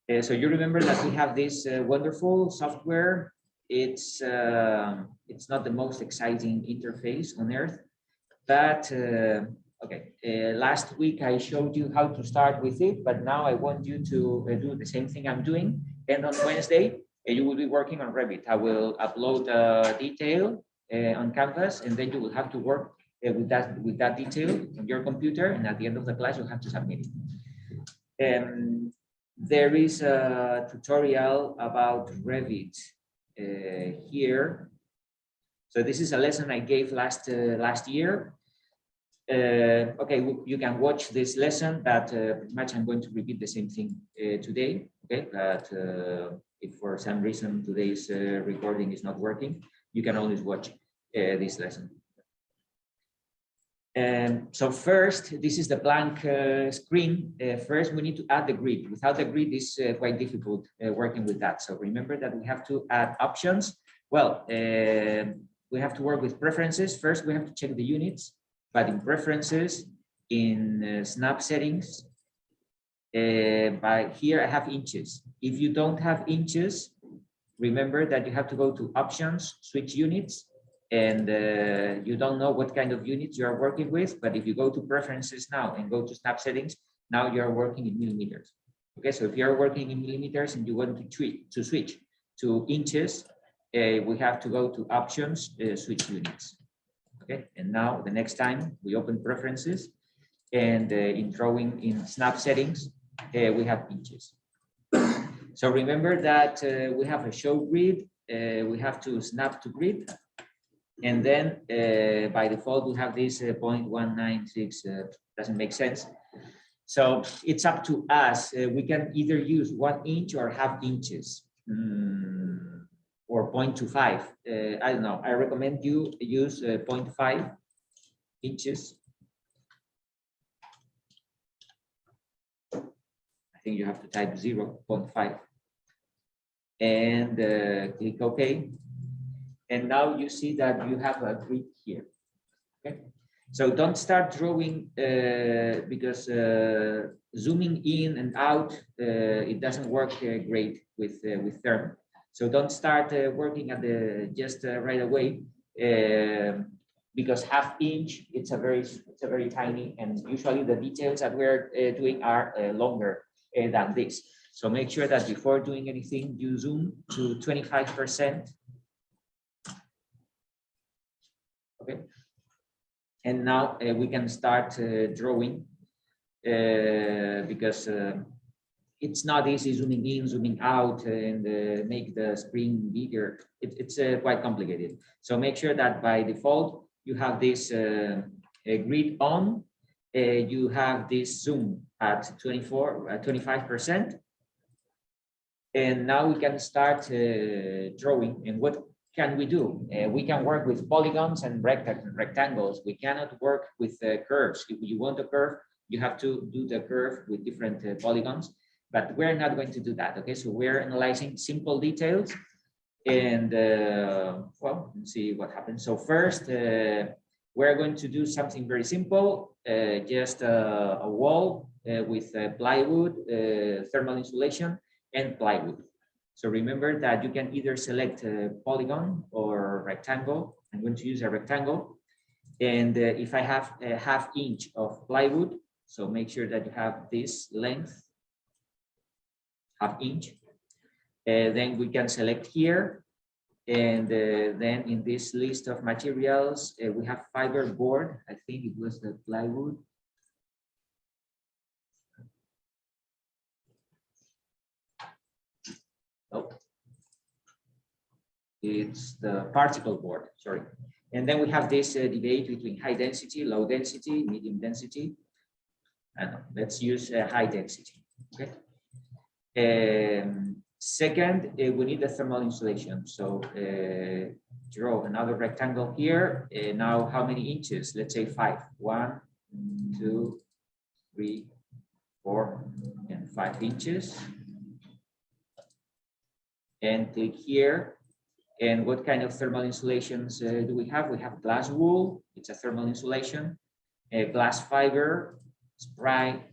So you remember that we have this wonderful software. It's not the most exciting interface on earth, but okay. Last week I showed you how to start with it, but now I want you to do the same thing I'm doing. And on Wednesday, you will be working on Revit. I will upload a detail on Canvas, and then you will have to work with that detail on your computer. And at the end of the class, you'll have to submit it. There is a tutorial about Revit here. So this is a lesson I gave last year. Okay, you can watch this lesson, but pretty much I'm going to repeat the same thing today. Okay, but if for some reason today's recording is not working, you can always watch this lesson. So first, this is the blank screen. First, we need to add the grid. Without the grid, it's quite difficult working with that. So remember that we have to add options. Well, we have to work with preferences. First, we have to check the units, but in preferences, in snap settings, by here I have inches. If you don't have inches, remember that you have to go to options, switch units, and you don't know what kind of units you are working with. But if you go to preferences now and go to snap settings, now you are working in millimeters. Okay, so if you are working in millimeters and you want to switch to inches, we have to go to options, switch units. Okay, and now the next time we open preferences and in drawing in snap settings, we have inches. So remember that we have a show grid, we have to snap to grid. And then by default, we have this 0.196, doesn't make sense. So it's up to us. We can either use 1 inch or half inches or 0.25. I don't know. I recommend you use 0.5 inches. I think you have to type 0.5 and click OK. And now you see that you have a grid here. Okay, so don't start drawing because zooming in and out it doesn't work great with Therm. So don't start working at the just right away because half inch it's a very tiny, and usually the details that we're doing are longer than this. So make sure that before doing anything you zoom to 25%. Okay, and now we can start drawing because it's not easy zooming in, zooming out, and make the screen bigger. It's quite complicated. So make sure that by default you have this grid on. You have this zoom at 25%, and now we can start drawing. And what can we do? We can work with polygons and rectangles. We cannot work with curves. If you want a curve, you have to do the curve with different polygons, but we're not going to do that. Okay, so we're analyzing simple details, and well, let's see what happens. So first, we're going to do something very simple, just a wall with plywood, thermal insulation, and plywood. So remember that you can either select a polygon or rectangle. I'm going to use a rectangle. And if I have a half inch of plywood, so make sure that you have this length, half inch. Then we can select here. And then in this list of materials, we have fiber board. I think it was the plywood. Oh, it's the particle board, sorry. And then we have this debate between high density, low density, medium density. Let's use high density, okay? Second, we need the thermal insulation. So draw another rectangle here. Now how many inches? Let's say 5. 1, 2, 3, 4, and 5 inches. And click here. And what kind of thermal insulations do we have? We have glass wool, it's a thermal insulation, glass fiber, spray,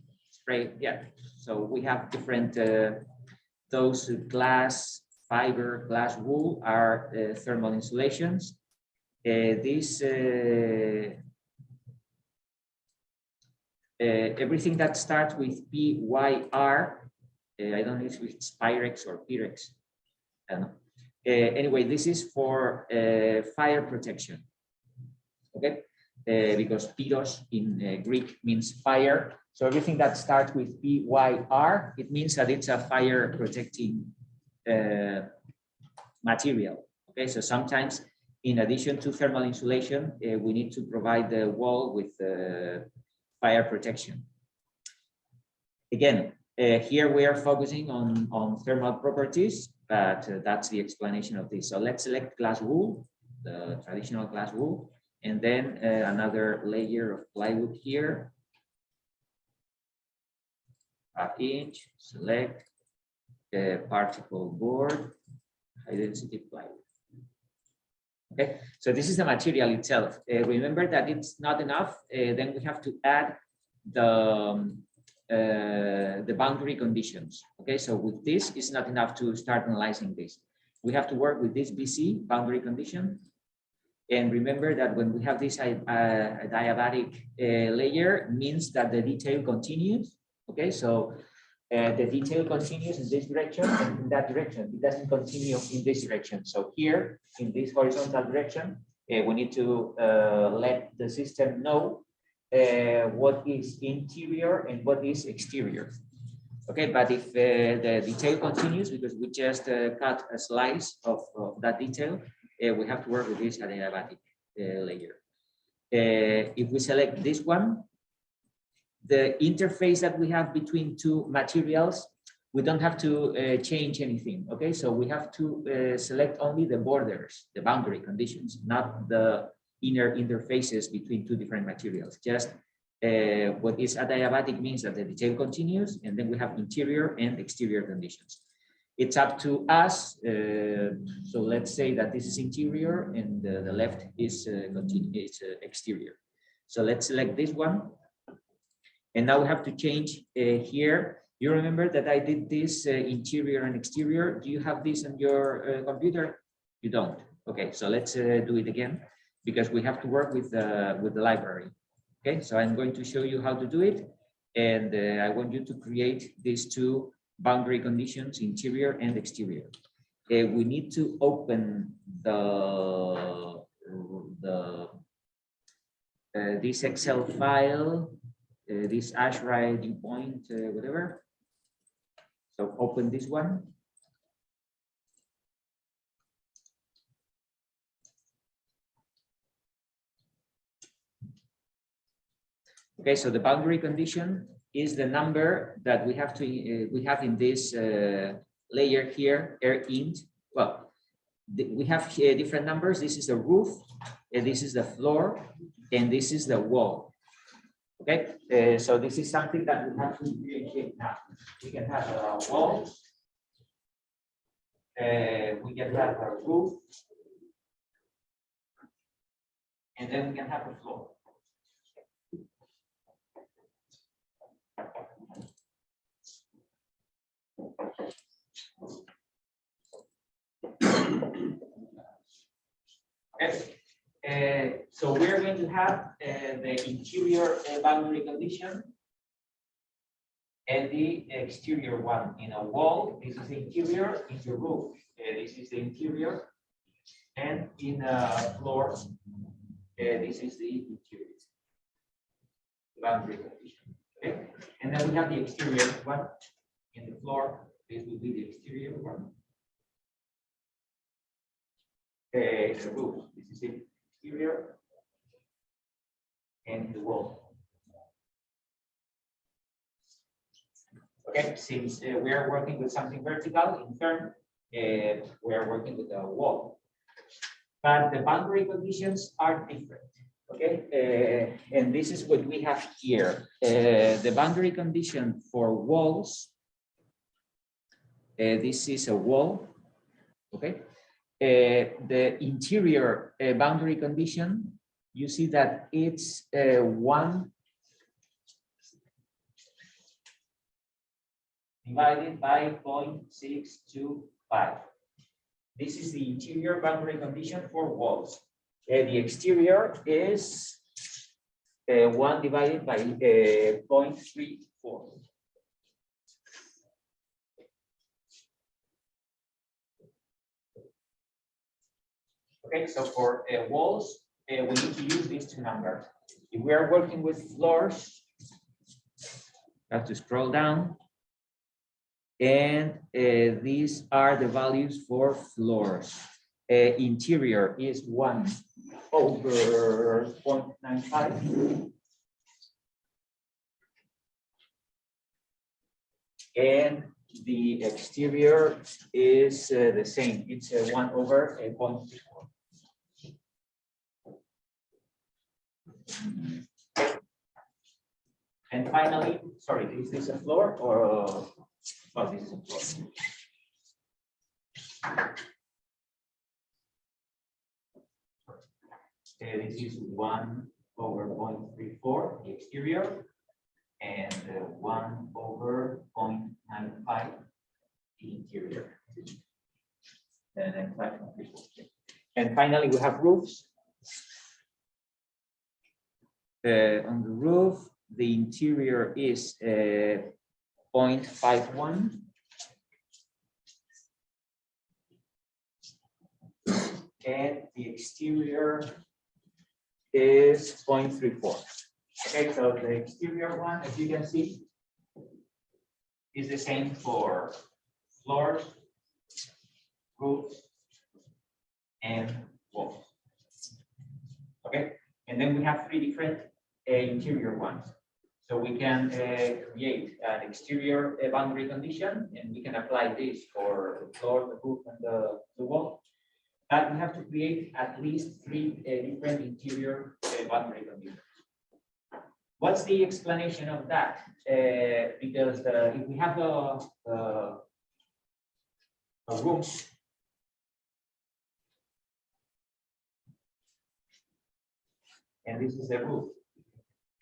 yeah. So we have different those glass fiber, glass wool are thermal insulations. Everything that starts with PYR, I don't know if it's Pyrex or Pyrex. I don't know. Anyway, this is for fire protection. Okay, because pyros in Greek means fire. So everything that starts with PYR, it means that it's a fire protecting material. Okay, so sometimes in addition to thermal insulation, we need to provide the wall with fire protection. Again, here we are focusing on thermal properties, but that's the explanation of this. So let's select glass wool, the traditional glass wool, and then another layer of plywood here. 1/2 inch, select particle board, high density plywood. Okay, so this is the material itself. Remember that it's not enough. Then we have to add the boundary conditions. Okay, so with this, it's not enough to start analyzing this. We have to work with this BC boundary condition. And remember that when we have this adiabatic layer, means that the detail continues. Okay, so the detail continues in this direction and in that direction. It doesn't continue in this direction. So here, in this horizontal direction, we need to let the system know what is interior and what is exterior. Okay, but if the detail continues, because we just cut a slice of that detail, we have to work with this adiabatic layer. If we select this one, the interface that we have between two materials, we don't have to change anything. Okay, so we have to select only the borders, the boundary conditions, not the inner interfaces between two different materials. Just what is adiabatic means that the detail continues, and then we have interior and exterior conditions. It's up to us. So let's say that this is interior and the left is exterior. So let's select this one. And now we have to change here. You remember that I did this interior and exterior. Do you have this on your computer? You don't. Okay, so let's do it again, because we have to work with the library. Okay, so I'm going to show you how to do it. And I want you to create these two boundary conditions, interior and exterior. We need to open this Excel file, this ARCH360 point, whatever. So open this one. Okay, so the boundary condition is the number that we have in this layer here, int. Well, we have different numbers. This is the roof, and this is the floor, and this is the wall. Okay, so this is something that we have to differentiate now. We can have a wall, we can have a roof, and then we can have a floor. Okay, so we're going to have the interior boundary condition and the exterior one. In a wall, this is the interior. In the roof, this is the interior, and in a floor, this is the interior boundary condition. Okay, and then we have the exterior one. In the floor, this will be the exterior one. The roof, this is the exterior, and the wall. Okay, since we are working with something vertical in Therm, we are working with a wall. But the boundary conditions are different. Okay, and this is what we have here. The boundary condition for walls. This is a wall. Okay. The interior boundary condition, you see that it's 1 divided by 0.625. This is the interior boundary condition for walls. The exterior is 1 divided by 0.34. Okay, so for walls, we need to use these two numbers. If we are working with floors, have to scroll down. And these are the values for floors. Interior is 1 over 0.95. And the exterior is the same. It's 1 over 0.34. And finally, sorry, is this a floor or? Oh, this is a floor. This is 1 over 0.34, the exterior, and 1 over 0.95, the interior. And finally, we have roofs. On the roof, the interior is 0.51. And the exterior is 0.34. Okay, so the exterior one, as you can see, is the same for floors, roofs, and walls. Okay, and then we have 3 different interior ones. So we can create an exterior boundary condition, and we can apply this for the floor, the roof, and the wall. But we have to create at least 3 different interior boundary conditions. What's the explanation of that? Because if we have a room, and this is the roof,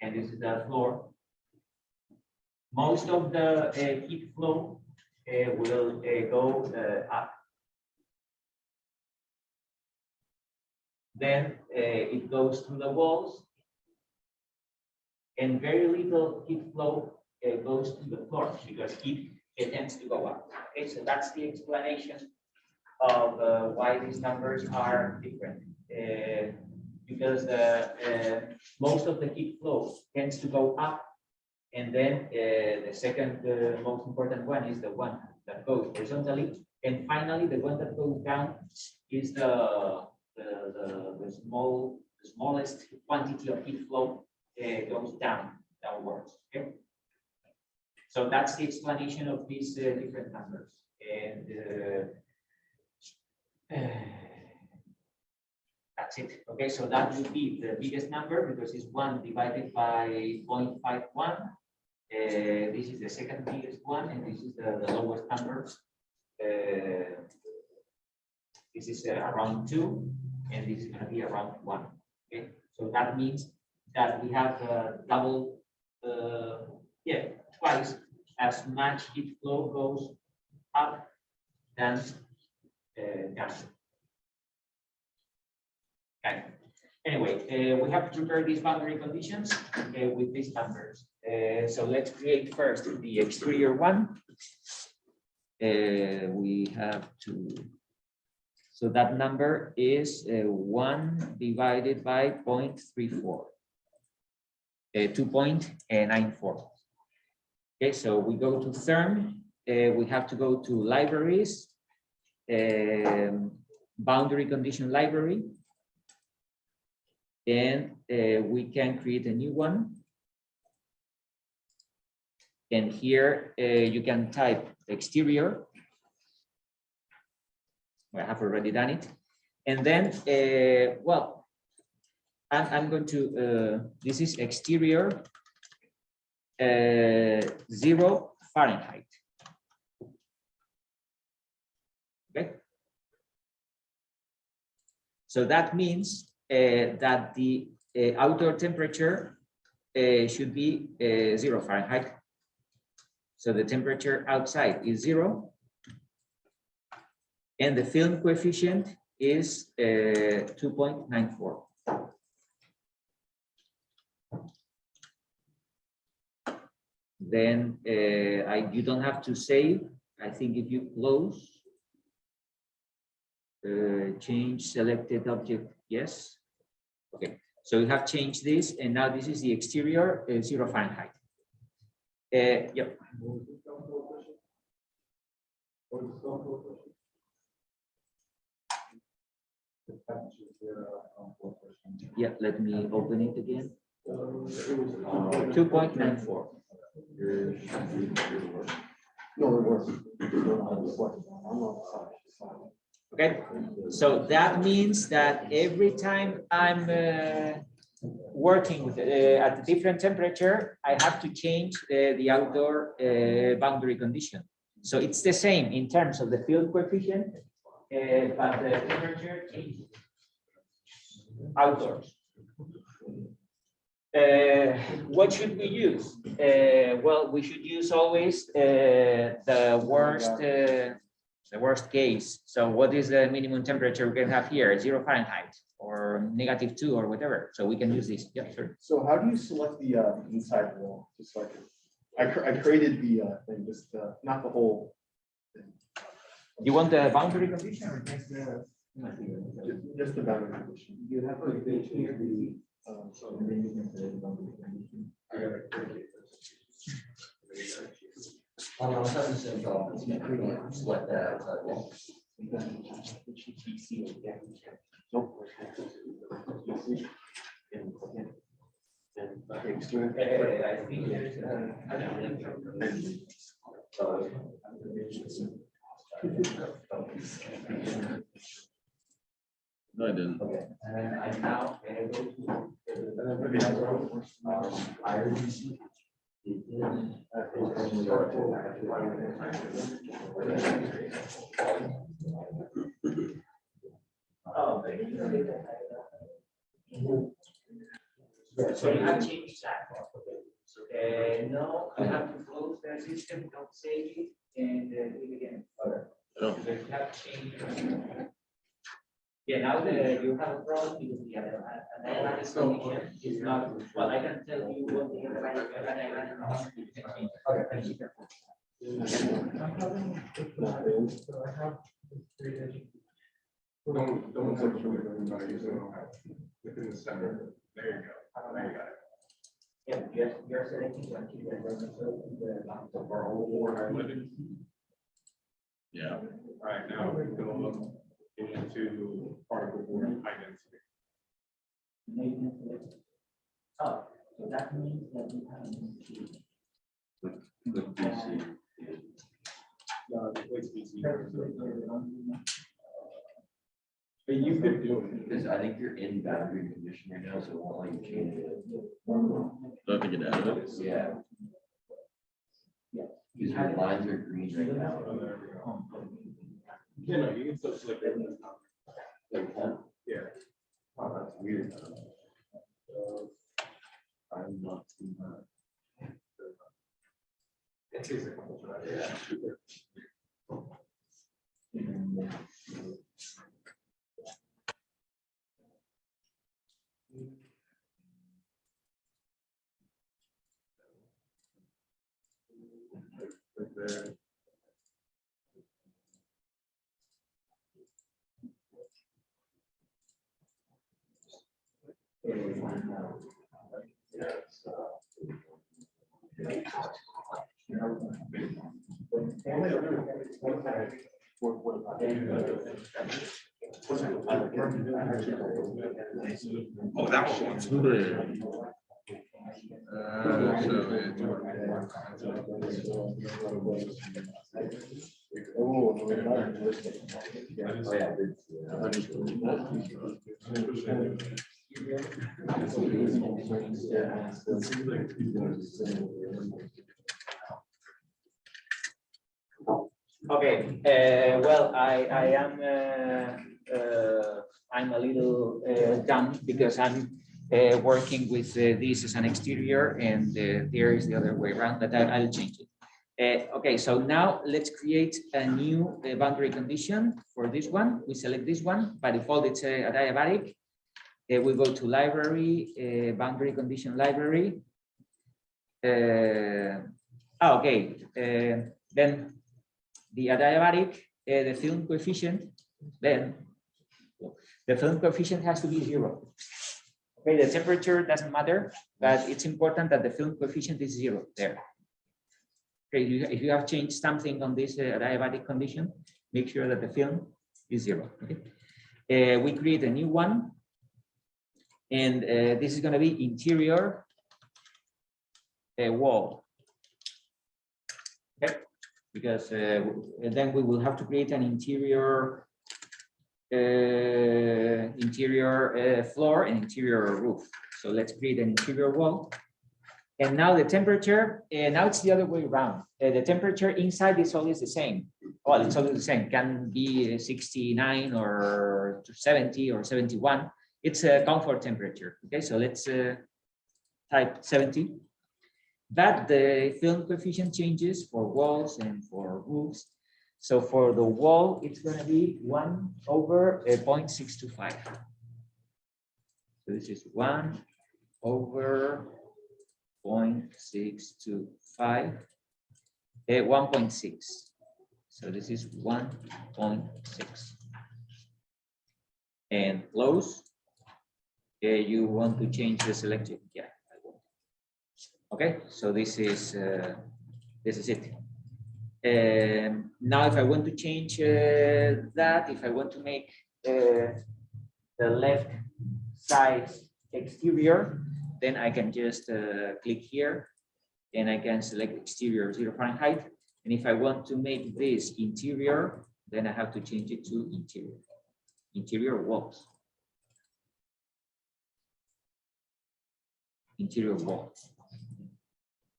and this is the floor, most of the heat flow will go up. Then it goes through the walls, and very little heat flow goes to the floor because heat tends to go up. Okay, so that's the explanation of why these numbers are different. Because most of the heat flow tends to go up, and then the second most important one is the one that goes horizontally, and finally the one that goes down is the smallest quantity of heat flow goes downwards. Okay, so that's the explanation of these different numbers, and that's it. Okay, so that would be the biggest number because it's 1 divided by 0.51. This is the second biggest one, and this is the lowest number. This is around 2, and this is going to be around 1. Okay, so that means that we have double, twice as much heat flow goes up than down. Okay. Anyway, we have to prepare these boundary conditions with these numbers. So let's create first the exterior one. We have to. So that number is 1 divided by 0.34, 2.94. Okay, so we go to Therm. We have to go to libraries, boundary condition library, and we can create a new one. And here you can type exterior. I have already done it. And then, well, I'm going to, this is exterior 0 Fahrenheit. Okay. So that means that the outdoor temperature should be 0 Fahrenheit. So the temperature outside is 0. And the film coefficient is 2.94. Then you don't have to save. I think if you close, change selected object, yes. Okay, so we have changed this, and now this is the exterior 0 Fahrenheit. Yep. Yeah, let me open it again. 2.94. Okay, so that means that every time I'm working with at a different temperature, I have to change the outdoor boundary condition. So it's the same in terms of the field coefficient, but the temperature changes outdoors. What should we use? Well, we should use always the worst case. So what is the minimum temperature we can have here? 0 Fahrenheit or -2 or whatever. So we can use this. Yeah, sure. So how do you select the inside wall? Just like I created the thing, just not the whole thing. You want the boundary condition or just the boundary condition? You have to here the select that outside wall. No, I didn't. Okay, and I now go So you have changed that. No, you have to close the system, don't save it, and do it again. Oh. You have changed. Yeah, now you have a problem because the analytic condition is not, well, I can tell you what the analytic condition is. Okay, thank you. Within the center. There you go. There you got it. Yeah, you're selecting one key that doesn't go to the Living. Yeah. All right, now we go into particle board high density. Oh, so that means that we have But you could do it. because I think you're in boundary condition right now, so it won't let you change it. Do I have to get out of it? Yeah. Because your lines are green right now. You know, you can still select it. Like that? Yeah. Oh, that's weird. I'm not too much. It takes a couple tries. Yeah. Right there. Oh, that one. Okay, well, I'm a little dumb because I'm working with this as an exterior, and there is the other way around, but I'll change it. Okay, so now let's create a new boundary condition for this one. We select this one. By default, it's a diabatic. We go to library, boundary condition library. Okay, then the adiabatic, the film coefficient, then the film coefficient has to be 0. Okay, the temperature doesn't matter, but it's important that the film coefficient is 0 there. Okay, if you have changed something on this adiabatic condition, make sure that the film is 0. Okay, we create a new one, and this is going to be interior wall. Okay, because then we will have to create an interior floor and interior roof. So let's create an interior wall. And now the temperature, now it's the other way around. The temperature inside is always the same. Well, it's always the same. Can be 69 or 70 or 71. It's a comfort temperature. Okay, so let's type 70. But the film coefficient changes for walls and for roofs. So for the wall, it's going to be 1 over 0.625. So this is 1 over 0.625, 1.6. So this is 1.6. And close. You want to change the selection? Yeah. Okay, so this is it. Now, if I want to change that, if I want to make the left side exterior, then I can just click here, and I can select exterior 0 Fahrenheit. And if I want to make this interior, then I have to change it to interior walls. Interior walls.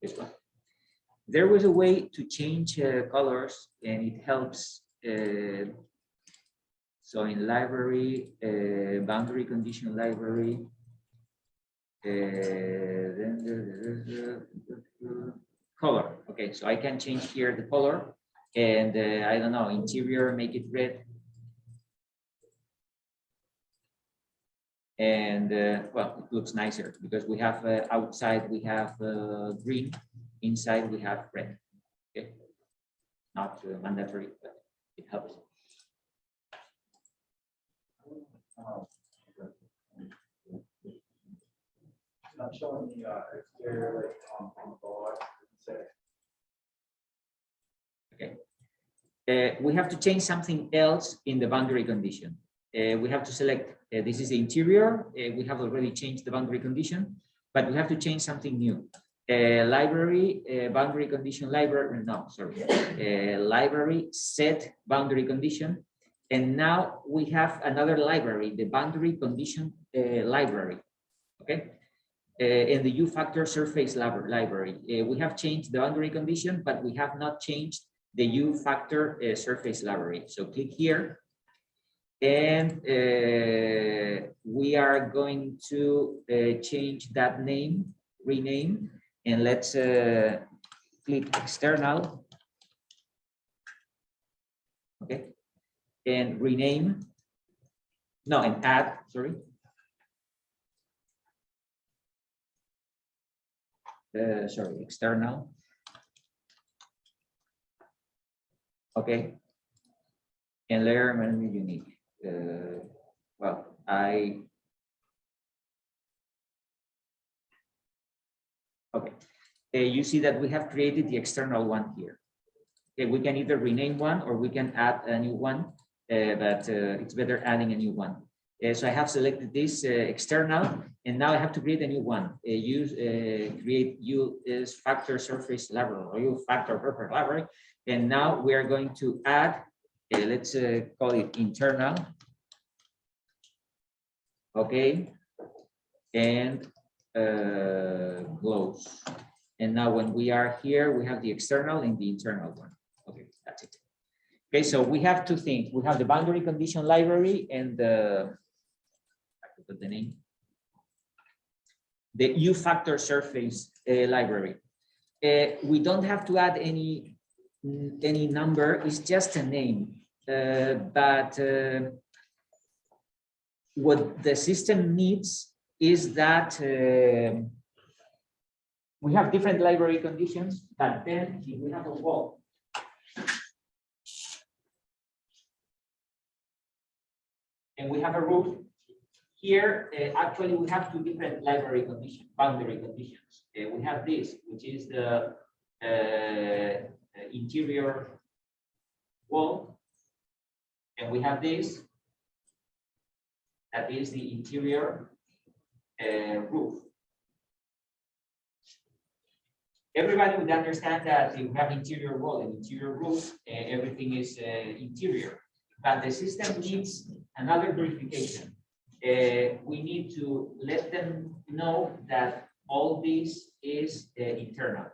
This one. There was a way to change colors, and it helps. So in library, boundary condition library, then the color. Okay, so I can change here the color, and I don't know, interior, make it red. And well, it looks nicer because we have outside we have green, inside we have red. Okay, not mandatory, but it helps. Not showing the exterior like on the board. Okay, we have to change something else in the boundary condition. We have to select. This is the interior. We have already changed the boundary condition, but we have to change something new. Library boundary condition library. No, sorry. Library set boundary condition, and now we have another library, the boundary condition library. Okay, in the U factor surface library, we have changed the boundary condition, but we have not changed the U factor surface library. So click here. And we are going to change that name, rename, and let's click external. Okay, and rename. No, and add, sorry. Sorry, external. Okay, and layer management unique. Well, okay. You see that we have created the external one here. Okay, we can either rename one or we can add a new one, but it's better adding a new one. So I have selected this external, and now I have to create a new one. Create US factor surface library or U factor purpose library, and now we are going to add. Let's call it internal. Okay, and close. And now when we are here, we have the external and the internal one. Okay, that's it. Okay, so we have two things. We have the boundary condition library and the, I forgot the name, the U factor surface library. We don't have to add any number, it's just a name. But what the system needs is that we have different library conditions, but then if we have a wall, and we have a roof, here, actually, we have two different library conditions, boundary conditions. We have this, which is the interior wall, and we have this, that is the interior roof. Everybody would understand that if we have interior wall and interior roof, everything is interior, but the system needs another verification. We need to let them know that all this is internal.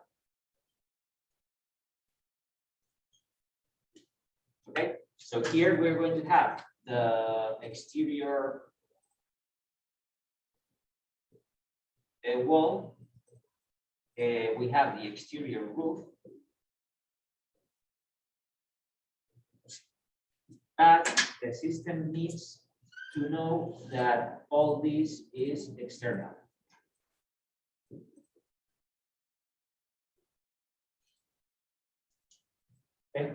Okay, so here we're going to have the exterior wall. We have the exterior roof. But the system needs to know that all this is external. Okay.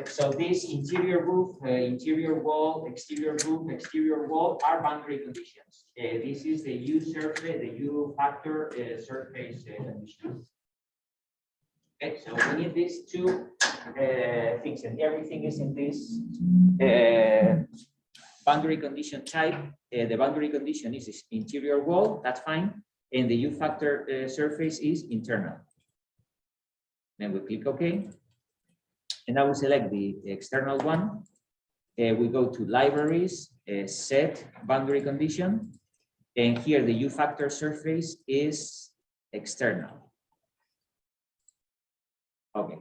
So this interior roof, interior wall, exterior roof, exterior wall are boundary conditions. This is the U surface, the U factor surface condition. Okay, so we need these two things, and everything is in this boundary condition type. The boundary condition is interior wall, that's fine, and the U factor surface is internal. Then we click OK. And now we select the external one. We go to libraries, set boundary condition. And here the U factor surface is external. Okay.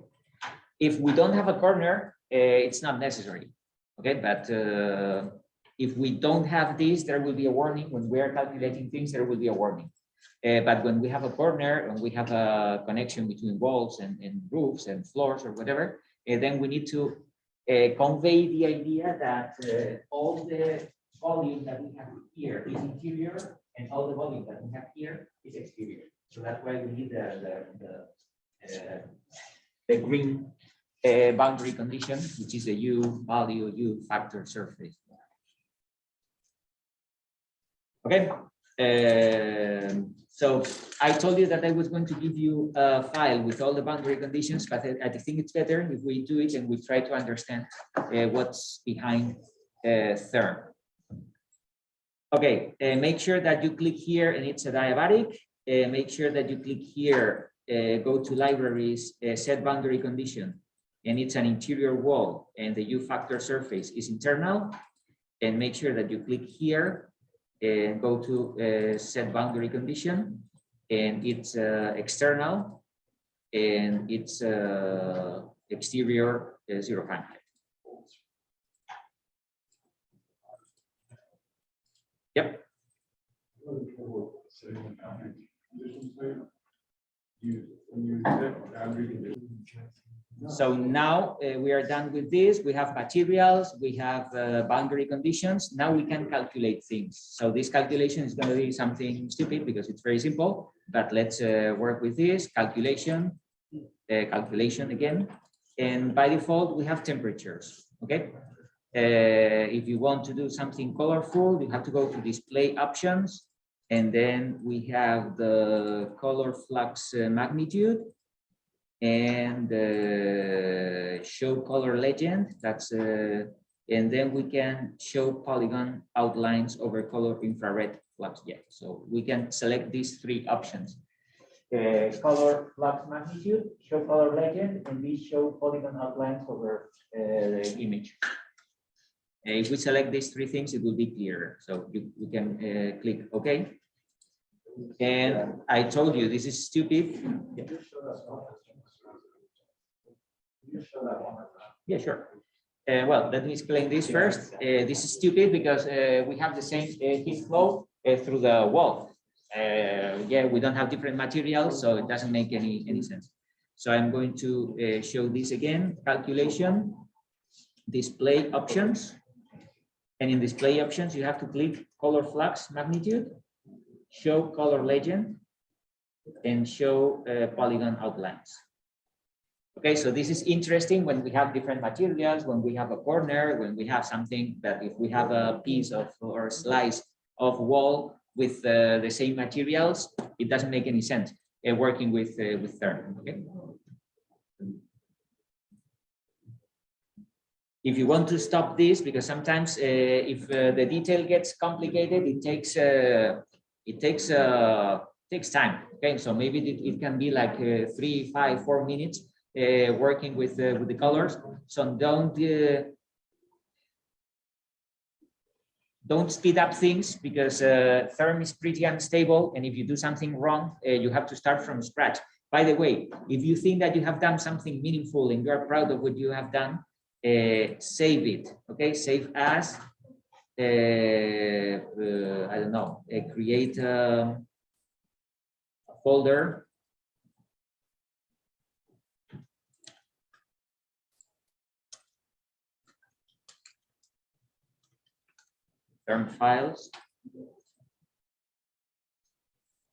If we don't have a corner, it's not necessary. Okay, but if we don't have this, there will be a warning. When we are calculating things, there will be a warning. But when we have a corner and we have a connection between walls and roofs and floors or whatever, then we need to convey the idea that all the volume that we have here is interior and all the volume that we have here is exterior. So that's why we need the green boundary condition, which is the U value, U factor surface. Okay. So I told you that I was going to give you a file with all the boundary conditions, but I think it's better if we do it and we try to understand what's behind Therm. Okay, make sure that you click here and it's a diabatic. Make sure that you click here, go to libraries, set boundary condition, and it's an interior wall and the U factor surface is internal. And make sure that you click here and go to set boundary condition, and it's external, and it's exterior 0 Fahrenheit. Yep. So now we are done with this. We have materials, we have boundary conditions. Now we can calculate things. So this calculation is going to be something stupid because it's very simple, but let's work with this calculation, calculation again. And by default, we have temperatures, okay? If you want to do something colorful, you have to go to display options. And then we have the color flux magnitude and show color legend. That's and then we can show polygon outlines over color infrared flux jet. So we can select these three options: color flux magnitude, show color legend, and we show polygon outlines over the image. If we select these three things, it will be clearer. So we can click OK. And I told you this is stupid. Yeah, sure. Well, let me explain this first. This is stupid because we have the same heat flow through the wall. yeah, we don't have different materials, so it doesn't make any sense. So I'm going to show this again, calculation, display options. And in display options, you have to click color flux magnitude, show color legend, and show polygon outlines. Okay, so this is interesting when we have different materials, when we have a corner, when we have something that if we have a piece of or a slice of wall with the same materials, it doesn't make any sense working with Therm. Okay. If you want to stop this, because sometimes if the detail gets complicated, it takes time. Okay, so maybe it can be like 3, 5, 4 minutes working with the colors. So don't speed up things, because Therm is pretty unstable, and if you do something wrong, you have to start from scratch. By the way, if you think that you have done something meaningful and you are proud of what you have done, save it. Okay, save as I don't know, create a folder. Therm files,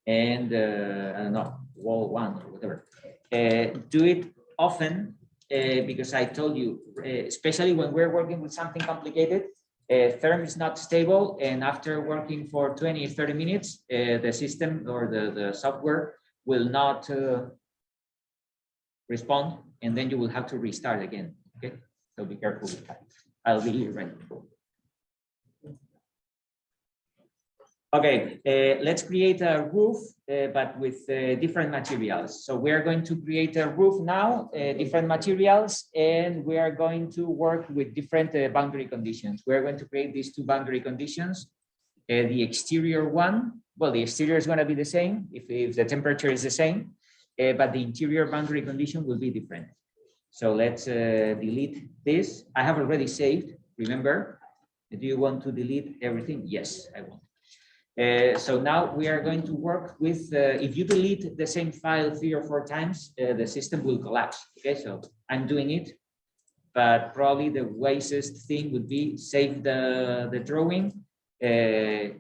and I don't know, wall 1 or whatever. Do it often, because I told you, especially when we're working with something complicated, Therm is not stable, and after working for 20 or 30 minutes, the system or the software will not respond, and then you will have to restart again. Okay, so be careful with that. I'll be right. Okay, let's create a roof, but with different materials. So we are going to create a roof now, different materials, and we are going to work with different boundary conditions. We're going to create these 2 boundary conditions. The exterior one, well, the exterior is going to be the same if the temperature is the same, but the interior boundary condition will be different. So let's delete this. I have already saved, remember. Do you want to delete everything? Yes, I want. So now we are going to work with, if you delete the same file 3 or 4 times, the system will collapse. Okay, so I'm doing it, but probably the wisest thing would be save the drawing,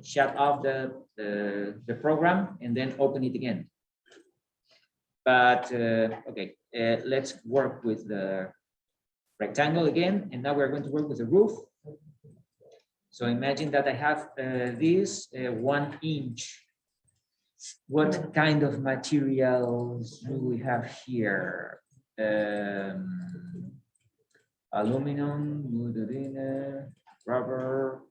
shut off the program, and then open it again. But okay, let's work with the rectangle again, and now we're going to work with the roof. So imagine that I have this 1 inch. What kind of materials do we have here? Aluminum, rubber,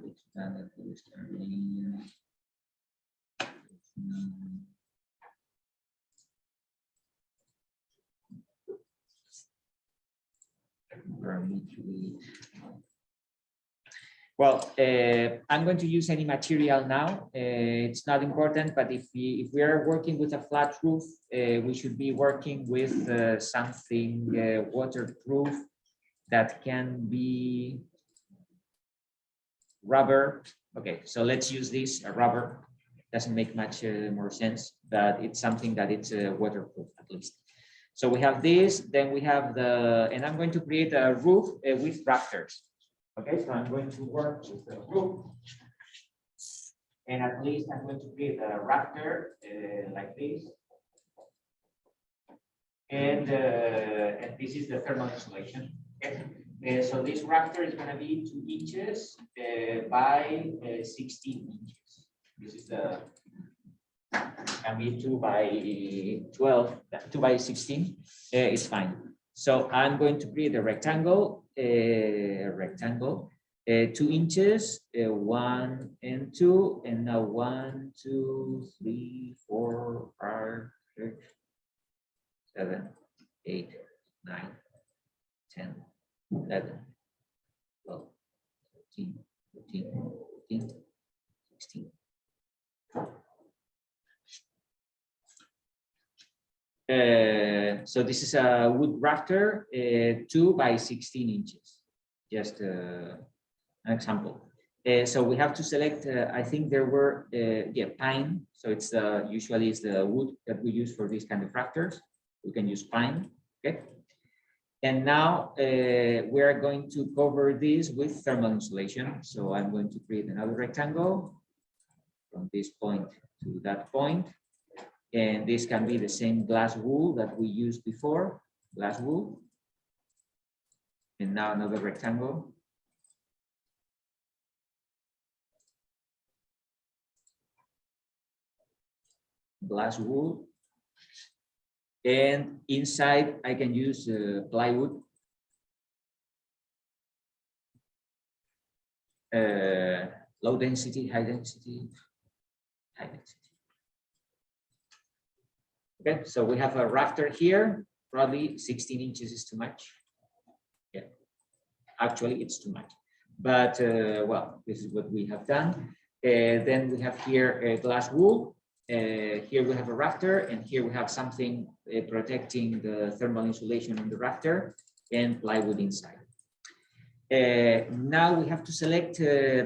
expanded polystyrene. Well, I'm going to use any material now. It's not important, but if we are working with a flat roof, we should be working with something waterproof that can be rubber. Okay, so let's use this, a rubber. Doesn't make much more sense, but it's something that it's waterproof at least. So we have this, then we have and I'm going to create a roof with rafters. Okay, so I'm going to work with the roof. And at least I'm going to create a rafter like this. And this is the thermal insulation. Okay. So this rafter is going to be 2 inches by 16 inches. This is the can be 2 by 12, 2 by 16. It's fine. So I'm going to create a rectangle. 2 inches, 1 and 2, and now 1, 2, 3, 4, 5, 6, 7, 8, 9, 10, 11, 12, 13, 14, 15, 16. So this is a wood rafter, 2 by 16 inches. just an example. So we have to select, I think there were, yeah, pine. So it's usually it's the wood that we use for these kind of rafters. We can use pine, okay? And now we are going to cover this with thermal insulation. So I'm going to create another rectangle from this point to that point. And this can be the same glass wool that we used before, glass wool. And now another rectangle. Glass wool. And inside I can use plywood. Low density, high density, high density. Okay, so we have a rafter here. Probably 16 inches is too much. Yeah, actually it's too much. But well, this is what we have done. Then we have here glass wool. Here we have a rafter, and here we have something protecting the thermal insulation on the rafter and plywood inside. Now we have to select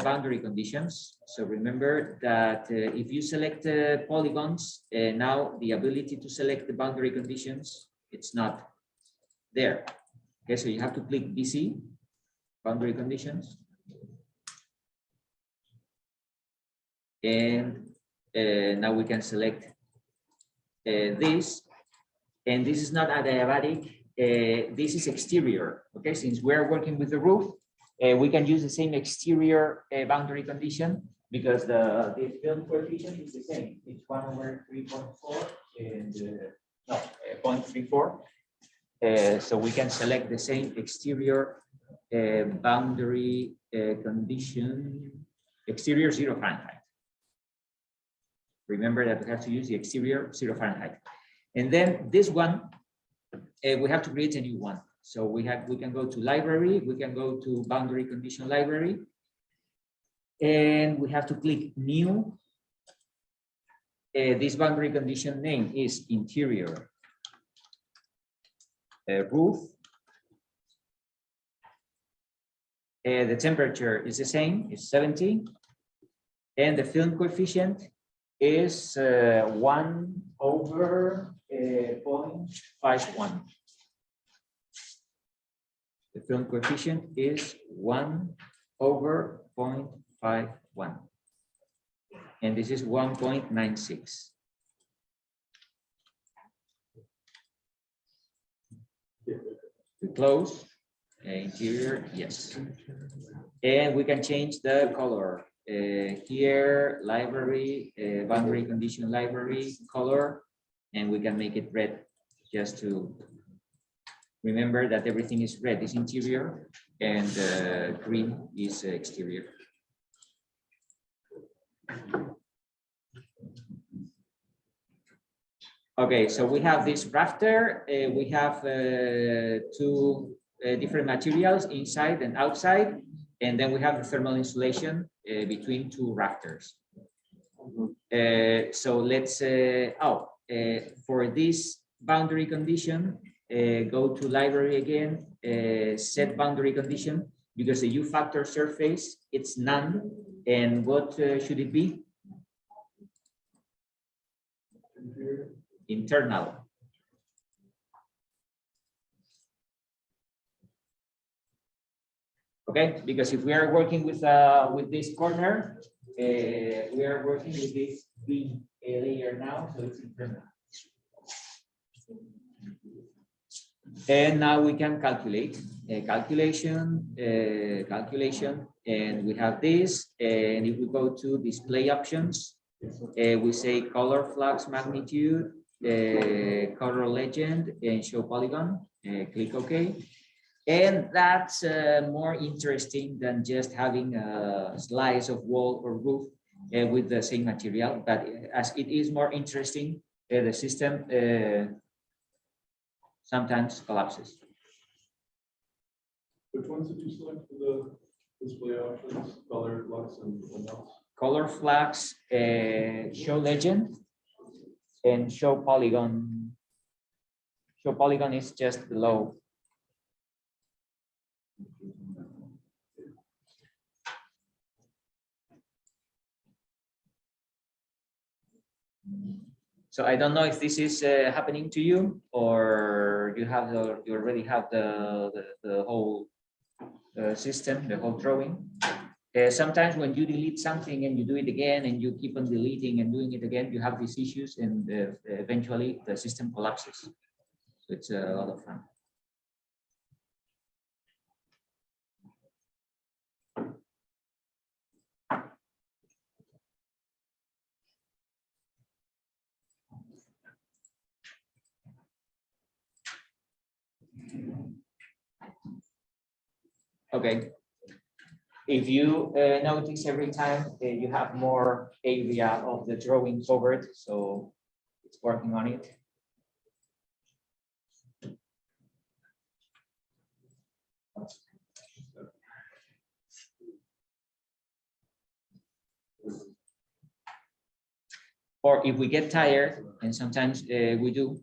boundary conditions. So remember that if you select polygons, now the ability to select the boundary conditions, it's not there. Okay, so you have to click BC, boundary conditions. And now we can select this. And this is not adiabatic. This is exterior. Okay, since we're working with the roof, we can use the same exterior boundary condition because the film coefficient is the same. It's 1/3.4 and no 0.34. So we can select the same exterior boundary condition. Exterior 0 Fahrenheit. Remember that we have to use the exterior 0 Fahrenheit. And then this one, we have to create a new one. So we can go to library, we can go to boundary condition library, and we have to click new. This boundary condition name is interior roof. The temperature is the same, it's 70, and the film coefficient is 1/0.51. The film coefficient is 1/0.51. And this is 1.96. To close, interior, yes. And we can change the color. Here, library, boundary condition library color, and we can make it red just to remember that everything is red is interior and green is exterior. Okay, so we have this rafter. We have two different materials inside and outside, and then we have the thermal insulation between two rafters. So let's for this boundary condition, go to library again, set boundary condition, because the U factor surface, it's none. And what should it be? Internal. Okay, because if we are working with this corner, we are working with this green layer now, so it's internal. And now we can calculate calculation, and we have this. And if we go to display options, we say color flux magnitude, color legend, and show polygon. Click OK. And that's more interesting than just having a slice of wall or roof with the same material. But as it is more interesting, the system sometimes collapses. Which ones did you select for the display options? Color, flux, and what else? Color flux, show legend, and show polygon. Show polygon is just below. So I don't know if this is happening to you, or you have you already have the whole system, the whole drawing. Sometimes when you delete something and you do it again and you keep on deleting and doing it again, you have these issues, and eventually the system collapses. So it's a lot of fun. Okay. If you notice, every time you have more area of the drawing covered, so it's working on it. Or if we get tired, and sometimes we do,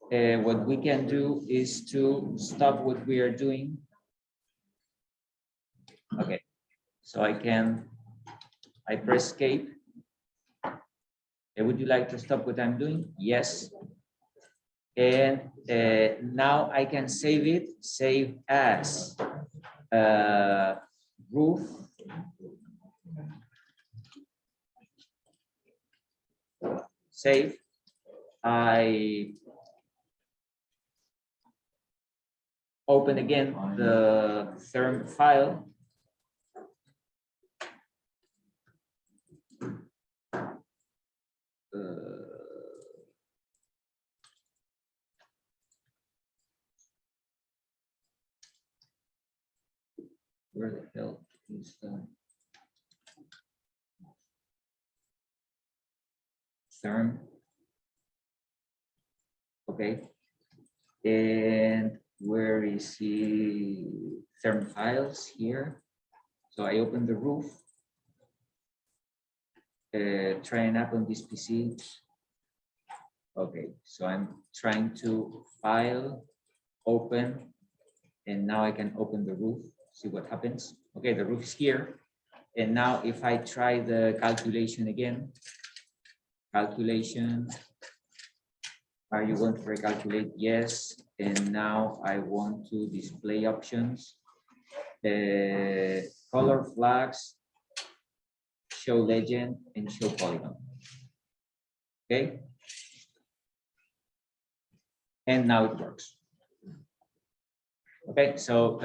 what we can do is to stop what we are doing. Okay, so I press escape. Would you like to stop what I'm doing? Yes. And now I can save it, save as roof. Save. I open again the Therm file. Where the hell is the Therm? Okay, and where is the Therm files here? So I open the roof, trying up on this PC. Okay, so I'm trying to file, open, and now I can open the roof, see what happens. Okay, the roof is here. And now if I try the calculation again, calculation, are you going to recalculate? Yes. And now I want to display options, color flags, show legend, and show polygon. Okay. And now it works. Okay, so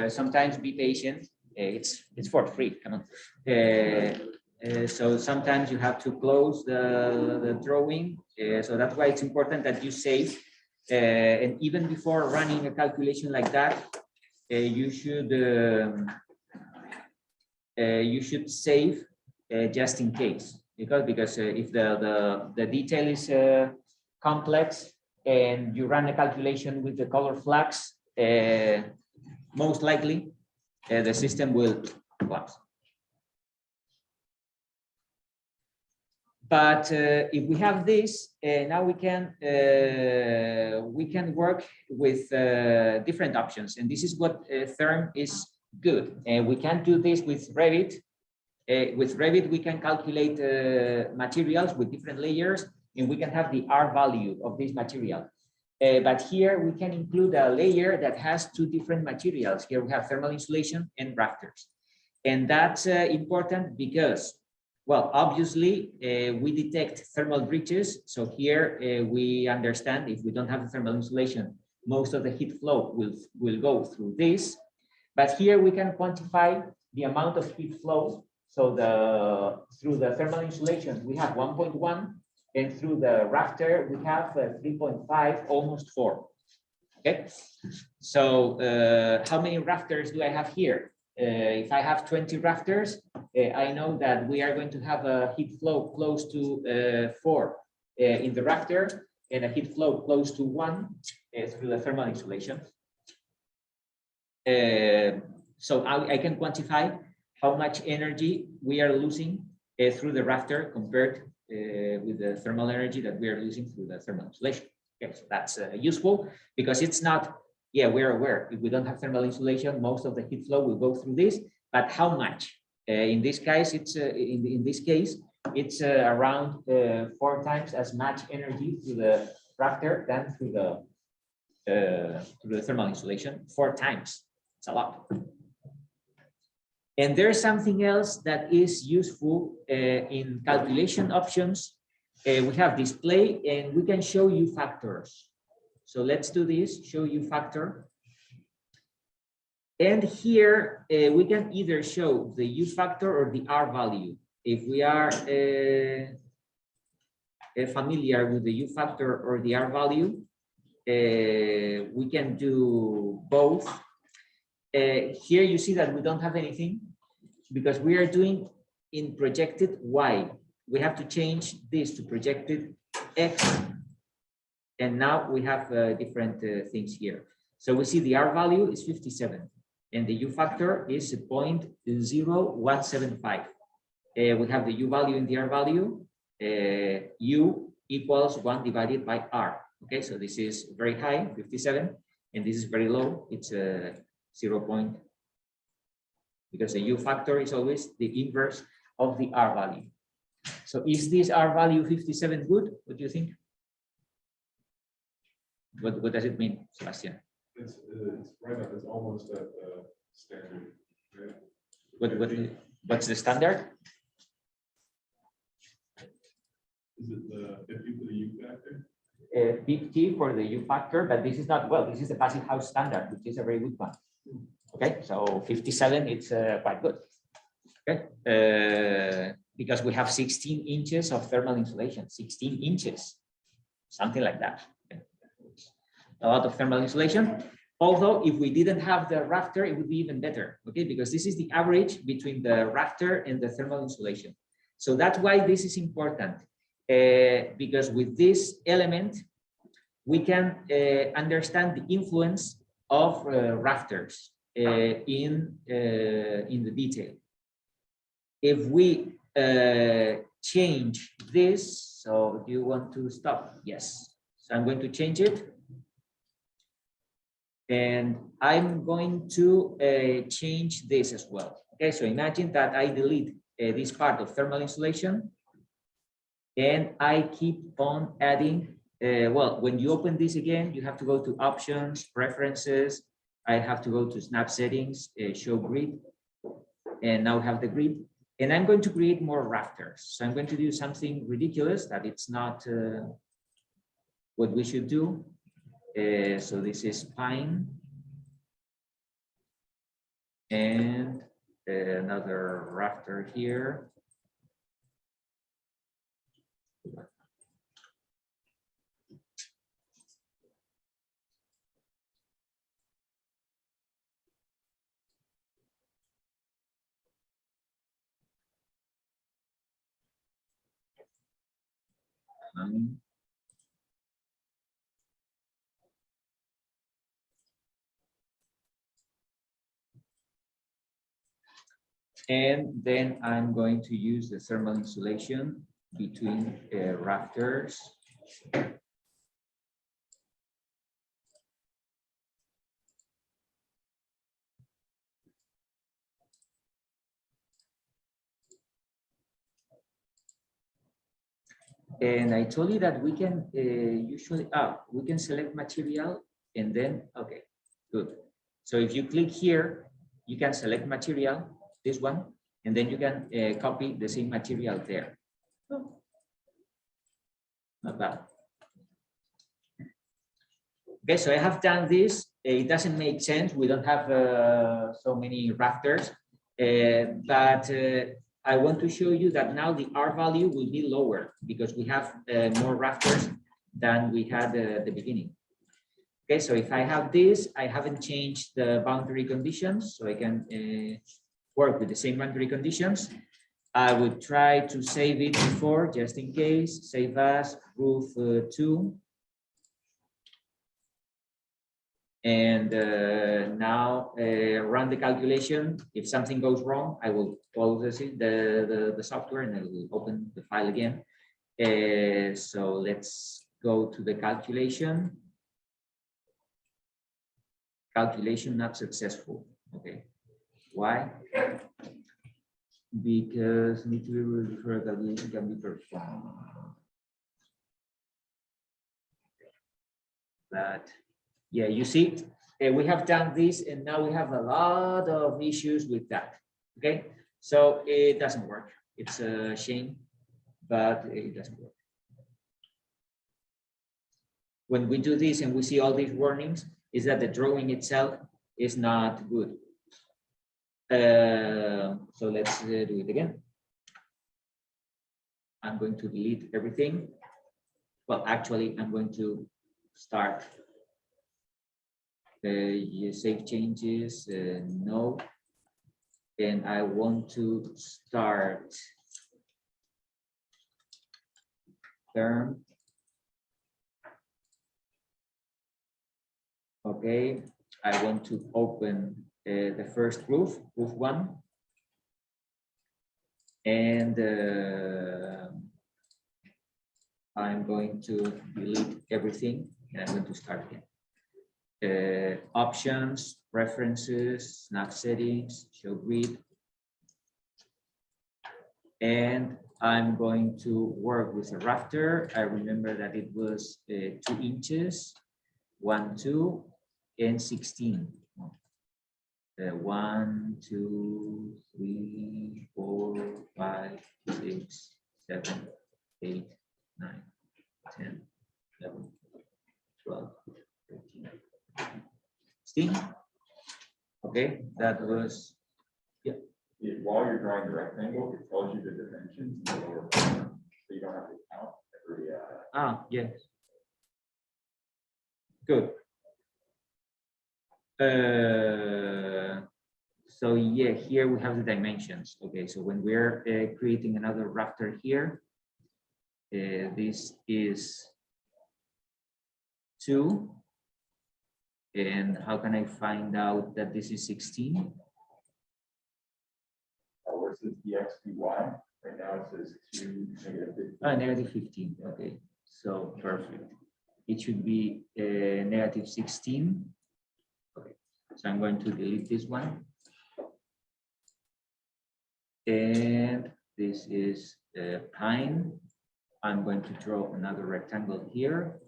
sometimes be patient. It's for free. Come on. So sometimes you have to close the drawing. So that's why it's important that you save. And even before running a calculation like that, you should save just in case, because if the detail is complex and you run a calculation with the color flags, most likely the system will collapse. But if we have this, now we can work with different options, and this is what Therm is good. We can do this with Revit. With Revit, we can calculate materials with different layers, and we can have the R value of this material. But here we can include a layer that has two different materials. Here we have thermal insulation and rafters. And that's important because, well, obviously we detect thermal breaches. So here we understand if we don't have the thermal insulation, most of the heat flow will go through this. But here we can quantify the amount of heat flow. So through the thermal insulation, we have 1.1. And through the rafter, we have 3.5, almost 4. Okay, so how many rafters do I have here? If I have 20 rafters, I know that we are going to have a heat flow close to 4 in the rafter, and a heat flow close to 1 through the thermal insulation. So I can quantify how much energy we are losing through the rafter compared with the thermal energy that we are losing through the thermal insulation. Okay, so that's useful because it's not, yeah, we're aware if we don't have thermal insulation, most of the heat flow will go through this, but how much? In this case, it's in this case, it's around 4 times as much energy through the rafter than through the thermal insulation. 4 times. It's a lot. And there's something else that is useful in calculation options. We have display and we can show you factors. So let's do this, show you factor. And here we can either show the U factor or the R value. If we are familiar with the U factor or the R value, we can do both. Here you see that we don't have anything because we are doing in projected Y. We have to change this to projected X. And now we have different things here. So we see the R value is 57 and the U factor is 0.0175. We have the U value and the R value. U equals 1 divided by R. Okay, so this is very high, 57, and this is very low. It's 0. Because the U factor is always the inverse of the R value. So is this R value 57 good? What do you think? What does it mean, Sebastian? It's right up, it's almost at the standard. Right? What's the standard? Is it the 50 for the U factor? 50 for the U factor, but this is not, well, this is the passive house standard, which is a very good one. Okay, so 57, it's quite good. Okay, because we have 16 inches of thermal insulation, 16 inches, something like that. Okay. A lot of thermal insulation. Although if we didn't have the rafter, it would be even better. Okay, because this is the average between the rafter and the thermal insulation. So that's why this is important. Because with this element, we can understand the influence of rafters in the detail. If we change this, so do you want to stop? Yes. So I'm going to change it. And I'm going to change this as well. Okay, so imagine that I delete this part of thermal insulation and I keep on adding, well, when you open this again, you have to go to options, preferences. I have to go to snap settings, show grid, and now have the grid. And I'm going to create more rafters. So I'm going to do something ridiculous that it's not what we should do. So this is pine. And another rafter here. And then I'm going to use the thermal insulation between rafters. And I told you that we can usually, we can select material and then, okay, good. So if you click here, you can select material, this one, and then you can copy the same material there. Not bad. Okay, so I have done this. It doesn't make sense. We don't have so many rafters, but I want to show you that now the R value will be lower because we have more rafters than we had at the beginning. Okay, so if I have this, I haven't changed the boundary conditions, so I can work with the same boundary conditions. I would try to save it before, just in case, save as roof 2. And now run the calculation. If something goes wrong, I will close the software and I will open the file again. So let's go to the calculation. Calculation not successful. Okay. Why? because need to be referred that it can be performed. But yeah, you see, we have done this and now we have a lot of issues with that. Okay, so it doesn't work. It's a shame, but it doesn't work. When we do this and we see all these warnings, is that the drawing itself is not good. So let's do it again. I'm going to delete everything. Well, actually, I'm going to start. You save changes, no. And I want to start Therm. Okay, I want to open the first roof 1. And I'm going to delete everything and I'm going to start again. Options, preferences, snap settings, show grid. And I'm going to work with a rafter. I remember that it was 2 inches, 1, 2, and 16. 1, 2, 3, 4, 5, 6, 7, 8, 9, 10, 11, 12, 13, 16. Okay, that was, yeah. While you're drawing the rectangle, it tells you the dimensions in the lower corner, so you don't have to count every. Yes. Good. So yeah, here we have the dimensions. Okay, so when we're creating another rafter here, this is 2. And how can I find out that this is 16? Where it says DXDY, right now it says 2, -15. Negative 15. Okay, so perfect. It should be negative 16. Okay, so I'm going to delete this one. And this is pine. I'm going to draw another rectangle here.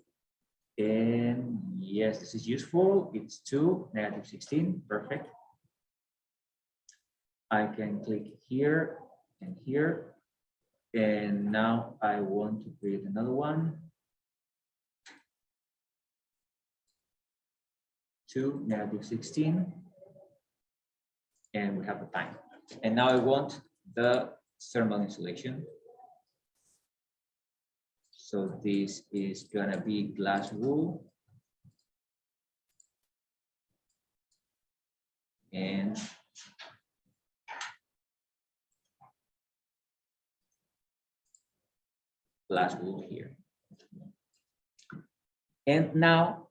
And yes, this is useful. It's 2, negative 16. Perfect. I can click here and here. And now I want to create another one. 2, negative 16. And we have the time. And now I want the thermal insulation. So this is gonna be glass wool. And glass wool here. And now,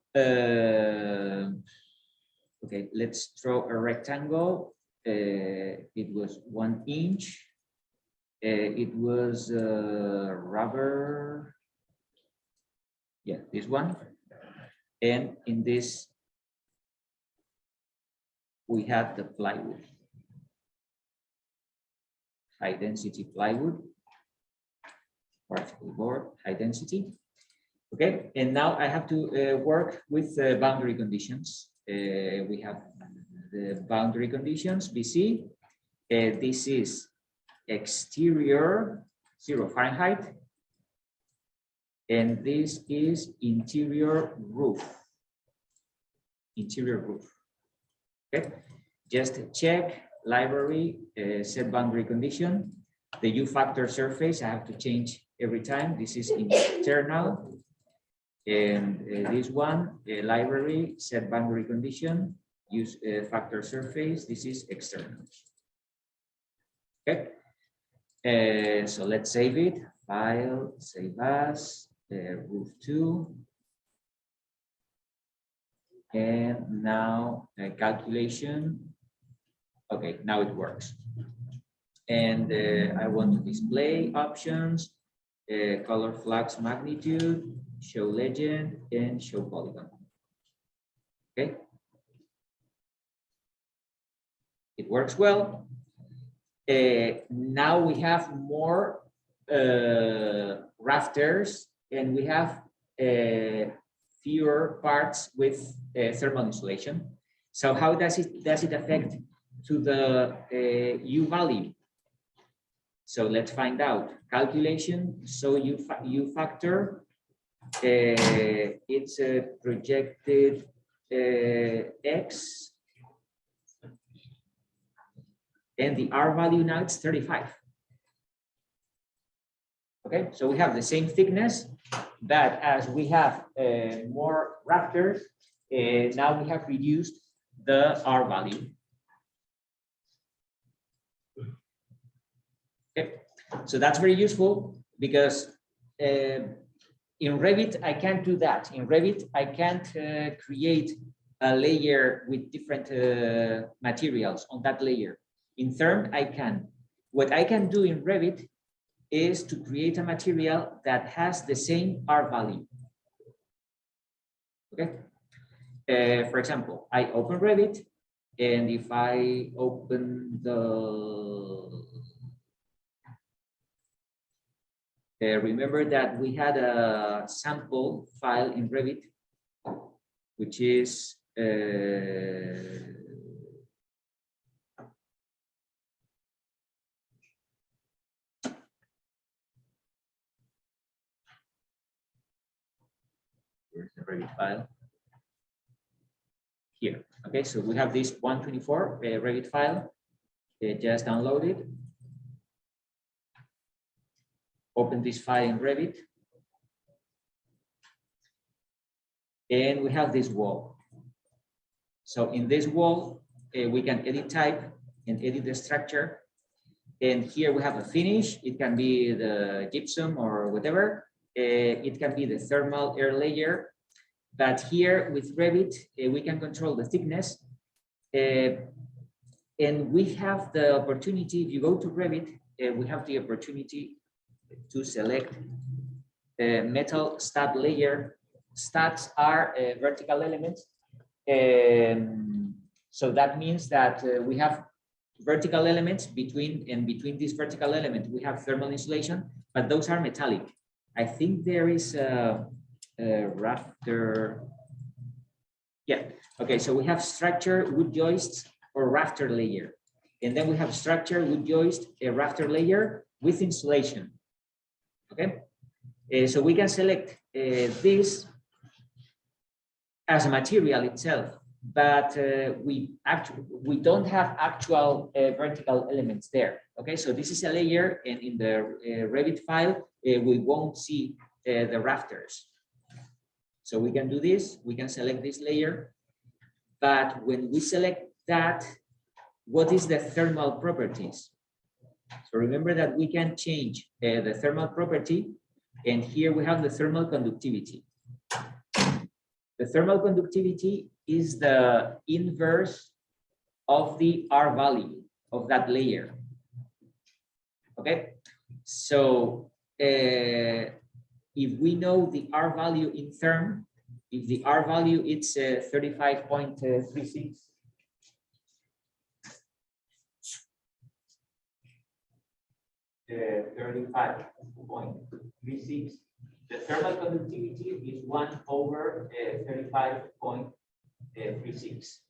okay, let's draw a rectangle. It was 1 inch. It was rubber. Yeah, this one. And in this, we have the plywood. High density plywood. Particle board, high density. Okay, and now I have to work with boundary conditions. We have the boundary conditions, BC. This is exterior 0 Fahrenheit. And this is interior roof. Interior roof. Okay, just check library, set boundary condition. The U factor surface, I have to change every time. This is internal. And this one, library, set boundary condition, use factor surface. This is external. Okay. So let's save it. File, save as, roof 2. And now calculation. Okay, now it works. And I want to display options, color flux magnitude, show legend, and show polygon. Okay. It works well. Now we have more rafters, and we have fewer parts with thermal insulation. So how does it affect to the U value? So let's find out. Calculation. So U factor. It's a projected X, and the R value now it's 35. Okay, so we have the same thickness, but as we have more rafters, now we have reduced the R value. Okay, so that's very useful because in Revit, I can't do that. In Revit, I can't create a layer with different materials on that layer. In Therm, I can. What I can do in Revit is to create a material that has the same R value. Okay. For example, I open Revit, and if I open the remember that we had a sample file in Revit, which is where's the Revit file? Here. Okay, so we have this 124 Revit file. Just download it. Open this file in Revit. And we have this wall. So in this wall, we can edit type and edit the structure. And here we have a finish. It can be the gypsum or whatever. It can be the thermal air layer. But here with Revit, we can control the thickness. And we have the opportunity, if you go to Revit, we have the opportunity to select metal stud layer. Studs are vertical elements. So that means that we have vertical elements between this vertical element, we have thermal insulation, but those are metallic. I think there is a rafter. Yeah, okay, so we have structure, wood joists, or rafter layer. And then we have structure, wood joist, a rafter layer with insulation. Okay, so we can select this as a material itself, but we don't have actual vertical elements there. Okay, so this is a layer, and in the Revit file, we won't see the rafters. So we can do this, we can select this layer, but when we select that, what is the thermal properties? So remember that we can change the thermal property, and here we have the thermal conductivity. The thermal conductivity is the inverse of the R value of that layer. Okay, so if we know the R value in Therm, if the R value it's 35.36. 35.36. The thermal conductivity is 1/35.36.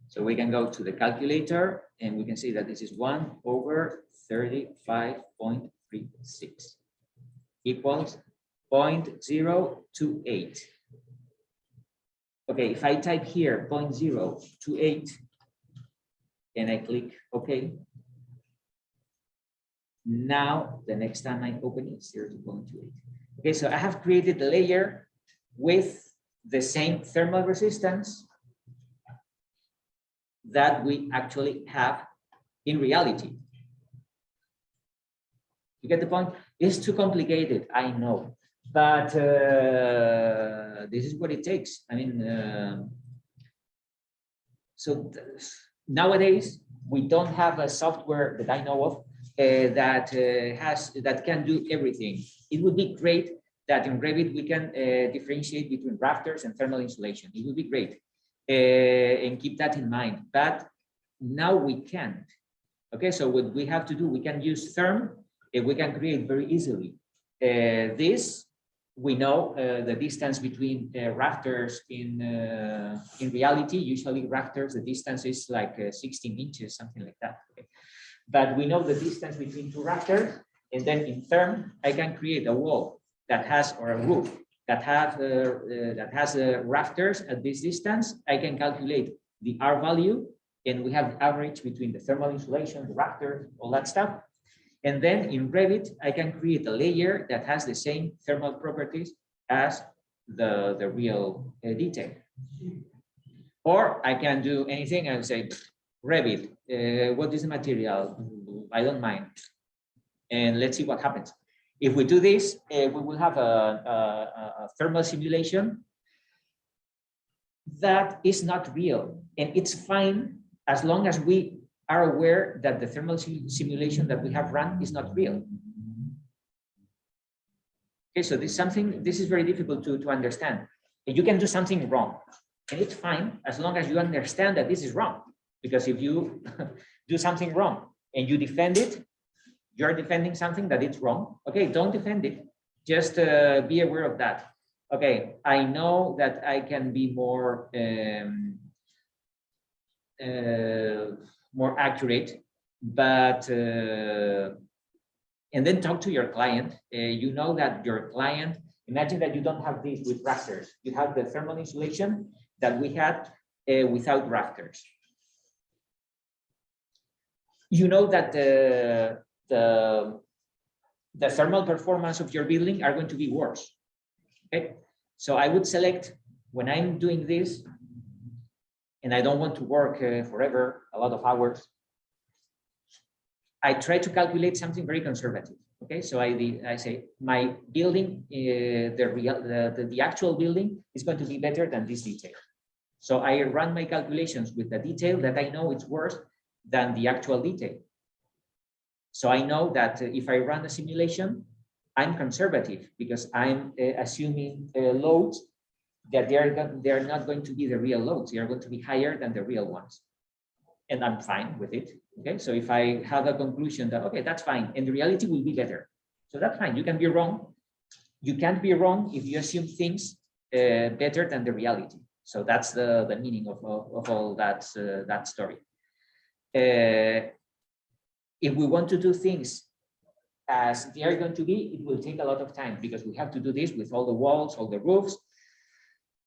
So we can go to the calculator and we can see that this is 1/35.36 equals 0.028. Okay, if I type here 0.028 and I click OK, now the next time I open it, 0.28. Okay, so I have created a layer with the same thermal resistance that we actually have in reality. You get the point? It's too complicated, I know, but this is what it takes. I mean, nowadays we don't have a software that I know of that can do everything. It would be great that in Revit we can differentiate between rafters and thermal insulation. It would be great, and keep that in mind. But now we can't. Okay, so what we have to do, we can use Therm, and we can create very easily. This, we know the distance between rafters in reality. Usually rafters, the distance is like 16 inches, something like that. Okay. But we know the distance between two rafters, and then in Therm, I can create a wall that has, or a roof that has rafters at this distance. I can calculate the R value, and we have the average between the thermal insulation, the rafters, all that stuff. And then in Revit, I can create a layer that has the same thermal properties as the real detail. Or I can do anything and say, Revit, what is the material? I don't mind. And let's see what happens. If we do this, we will have a thermal simulation that is not real. And it's fine as long as we are aware that the thermal simulation that we have run is not real. Okay, so this is very difficult to understand. And you can do something wrong, and it's fine as long as you understand that this is wrong. Because if you do something wrong and you defend it, you're defending something that it's wrong. Okay, don't defend it. Just be aware of that. Okay, I know that I can be more accurate, but and then talk to your client. You know that your client, imagine that you don't have this with rafters. You have the thermal insulation that we had without rafters. You know that the thermal performance of your building are going to be worse. Okay, so I would select, when I'm doing this, and I don't want to work forever, a lot of hours, I try to calculate something very conservative. Okay, so I say my building, the actual building is going to be better than this detail. So I run my calculations with the detail that I know it's worse than the actual detail. So I know that if I run a simulation, I'm conservative because I'm assuming loads that they're not going to be the real loads. They are going to be higher than the real ones. And I'm fine with it. Okay, so if I have a conclusion that, okay, that's fine, and the reality will be better. So that's fine. You can be wrong. You can't be wrong if you assume things better than the reality. So that's the meaning of all that, that story. If we want to do things as they are going to be, it will take a lot of time because we have to do this with all the walls, all the roofs.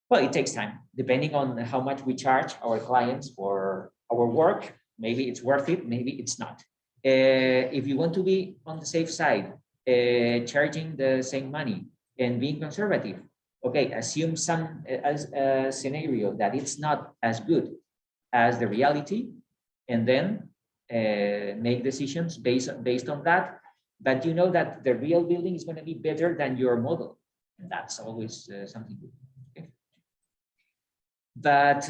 Well, it takes time, depending on how much we charge our clients for our work. Maybe it's worth it, maybe it's not. If you want to be on the safe side, charging the same money and being conservative, okay, assume some scenario that it's not as good as the reality, and then make decisions based on that. But you know that the real building is going to be better than your model, and that's always something good. Okay. But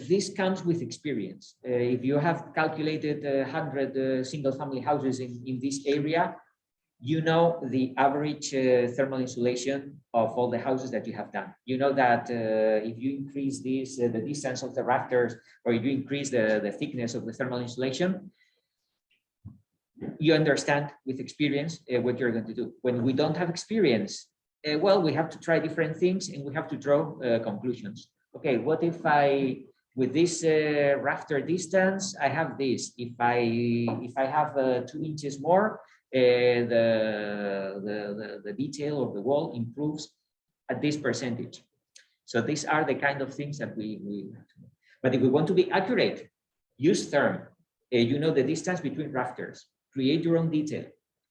this comes with experience. If you have calculated 100 single-family houses in this area, you know the average thermal insulation of all the houses that you have done. You know that if you increase this, the distance of the rafters, or if you increase the thickness of the thermal insulation, you understand with experience what you're going to do. When we don't have experience, well, we have to try different things and we have to draw conclusions. Okay, what if with this rafter distance, I have this. If I have 2 inches more, the detail of the wall improves at this percentage. So these are the kind of things that we have to do. But if we want to be accurate, use Therm. You know the distance between rafters. Create your own detail.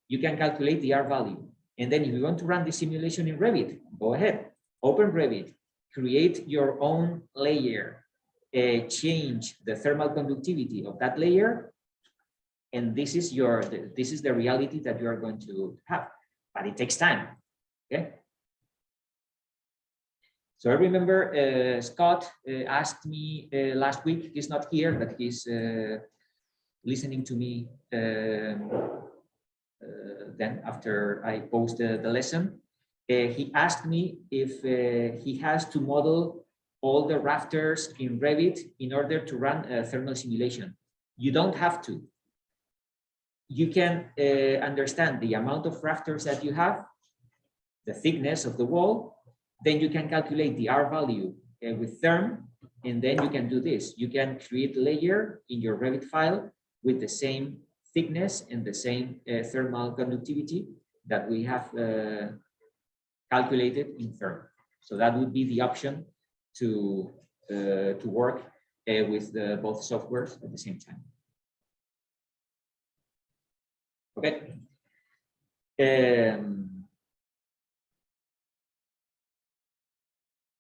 You can calculate the R value. And then if you want to run the simulation in Revit, go ahead, open Revit, create your own layer, change the thermal conductivity of that layer, and this is the reality that you are going to have. But it takes time. Okay. So I remember Scott asked me last week. He's not here, but he's listening to me then after I posted the lesson. he asked me if he has to model all the rafters in Revit in order to run a thermal simulation. You don't have to. You can understand the amount of rafters that you have, the thickness of the wall, then you can calculate the R value with Therm, and then you can do this. You can create a layer in your Revit file with the same thickness and the same thermal conductivity that we have calculated in Therm. So that would be the option to work with both softwares at the same time. Okay.